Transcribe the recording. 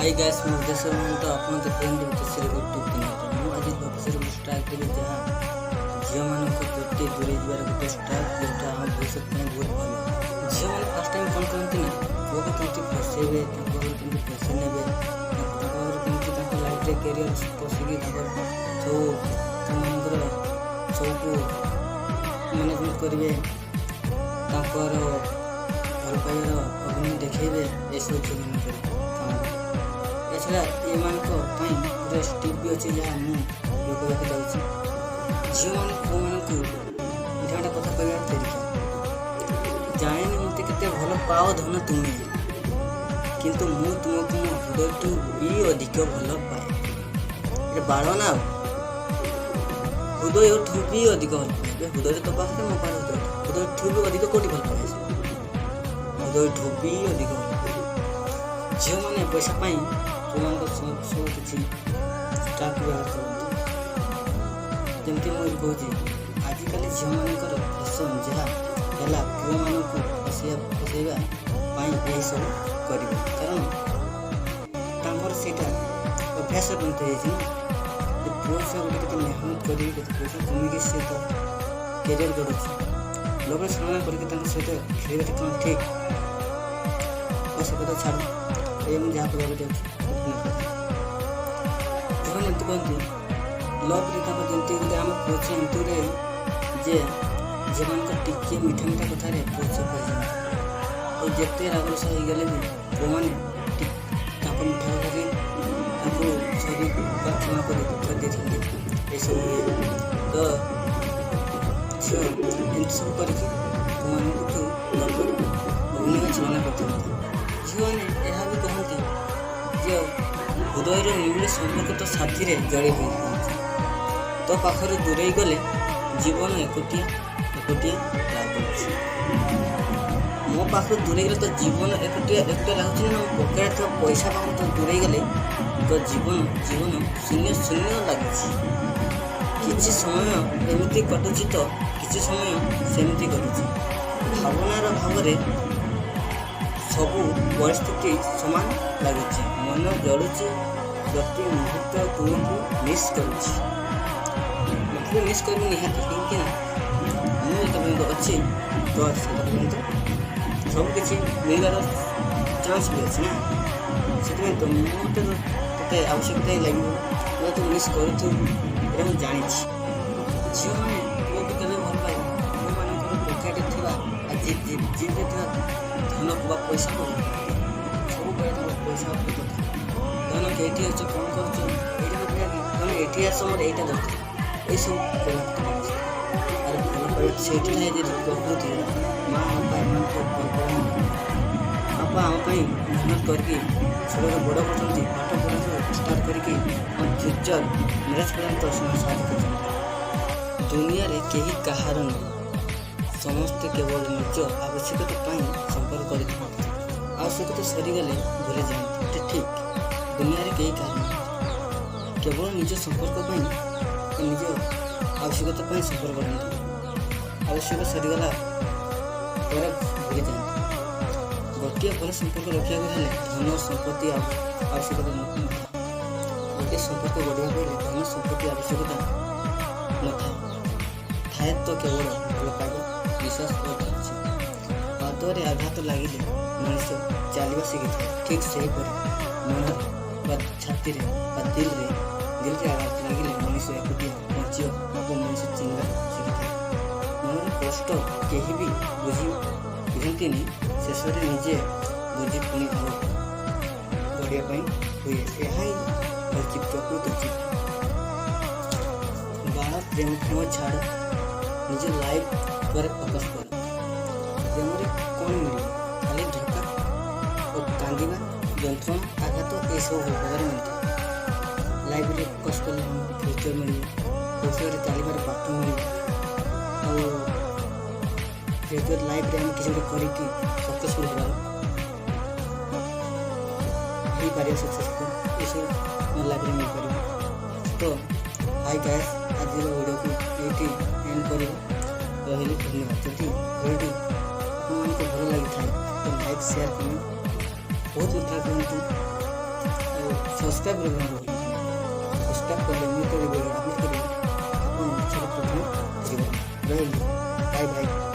Hi guys मैं उद्देश्य तो आपन देखते उद्देश्य यूट्यूब चैनल मु आज भविष्य में स्टार्ट करी जहाँ झील मान प्रति दूरे जबार गोटे स्टार्ट जोटा आम भविष्य बहुत भल झील मैंने फास्ट टाइम कौन करती ना पुओ को कमी फसैबे कमी फसै ने कमी लाइफ कैरियर पशिकी सब सबको मैनेजमेंट करेंगे भल पाइबार अभिनय देखेबे एसबू झील मान एछड़ा ये गोटे स्टिप भी अच्छे जहाँ मुझे जाऊँगी झील मान पुओ मानू गोटे कथा कह तरीका जाने मत के भल पाओ धन तुम्हें किंतु मु तुमको मो हृदय भी अधिक भल पाए बाड़ ना हृदय भी अधिक भल पाए हृदय तो पाखे मो पाए हृदय भी अधिक कौटी भल पाए हृदय भी अधिक भल पाए झील मैंने पैसा सब किसी स्टार्ट करते जमती मुझे कहूँ आजिकल झील मानकर फैशन जहाँ है पुओ मानक फसैबा यही सब कर कारण सेटा अभ्यास बनते पुओ से गोटे मेहनत कर पैसा कमिकी सी तो कैरियर गढ़ुच्छे लोग सामना करके सहित खेल कौन ठीक और से कथा छाड़ ये मुझे जहाँ कहते जाऊँ एमती कहती लव जमी आम पुछ एमती जे झील मान टे मीठा मीठा कथार पुछ और जिते रागरसा हो गले भी पुओ मैंने मीठा कथी सरी क्षमा कर दे ये सब तो झील एमती सब कर पुओ अभिनय चलना करते झील मैंने यह भी कहते जे हृदय निबिड़ संपर्क तो साथी जड़े हो तो पाखर दूरे गले जीवन एकोटिया लगुच मो पाख दूरे गले तो जीवन एकोटिया लगुच ना पकेट थोड़ा पैसा पाख तो दूरे गले तो जीवन शून्य शून्य लगे किसी समय एमती कटुची तो किसी समय सेमती कटुची भावनार भाव सबू परिस्थिति समान लगुच मन जड़ुची प्रति मुहूर्त तुमको मिस करुच्छी मतलब मिस कर निहाती कहीं मुझे अच्छी तो सब किसी मिलवार चान्स भी अच्छे ना से तो मत तो आवश्यकता ही लगे तो मिस करूँ मुझे जानी झील मैंने पुओ को केवे भल पाए पुओ मान पकेट जीवे धन को पैसा को सब पैसा धन कहीं अच्छे कौन कर ये आस मोर यहाँ दरकार ये सब से प्रकृति माँ बापा बापा आम मेहनत करके सब बड़ कर पाठ पढ़ा स्टार्ट करके फ्यूचर मैरेज पर्यंत साथ कर दुनिया रे कहीं कहार नहीं समस्ते केवल निज आवश्यकता संपर्क कर आवश्यकता सरीगले भूली जाते ठीक दुनिया रे कहीं कहार नहीं केवल निज संपर्क निज आवश्यकता संपर्क करते आवश्यक सरीगला भूली जाते गोटे भल संपर्क रखा धन संपत्ति आवश्यकता न गोटे संपर्क बढ़िया पड़े धन संपत्ति आवश्यकता न थाए तो केवल भल पाइबा विश्वास और पादरे आघात लगे मनीष चलवा शिखी ठीक से मन छाती दिल रे आघात लगे मनीष एकुटिया बंचियो मनीष चिंगा शिखी मन कष्ट कहीं भी बुझती शेष में निजे बुझी पुणी बढ़िया हुए यह हूँ प्रकृत बाण प्रेम छाड़ निज लाइफ पर फोकस कर प्रेम कौन मिले खाली धोखा और कांदा जंत्रणा आघात ये सब उपकार मिलता लाइफ में फोकस कले फ्यूचर मिले फ्यूचर चलबार पाठ मिले और फ्यूचर लाइफ में किसी गोटे सक्सेसफुल हो सक्सेसफुल ये सब लाइफ में मिल पार तो हाय गाइस आज वीडियो को ये एंड कर रही धन्यवाद जदि वीडियो आपको भल लगी था तो लाइक शेयर कमेंट बहुत मात्रा करते ସବସ୍କ୍ରାଇବ୍ ସବସ୍କ୍ରାଇବ୍ କଲେ ମୁଁ କରିବେ ଆପଣ କରିବେ ଆପଣ ସେଟା ପ୍ରଥମେ କରିବେ ରହିଲି ବାଇ ବାଇ।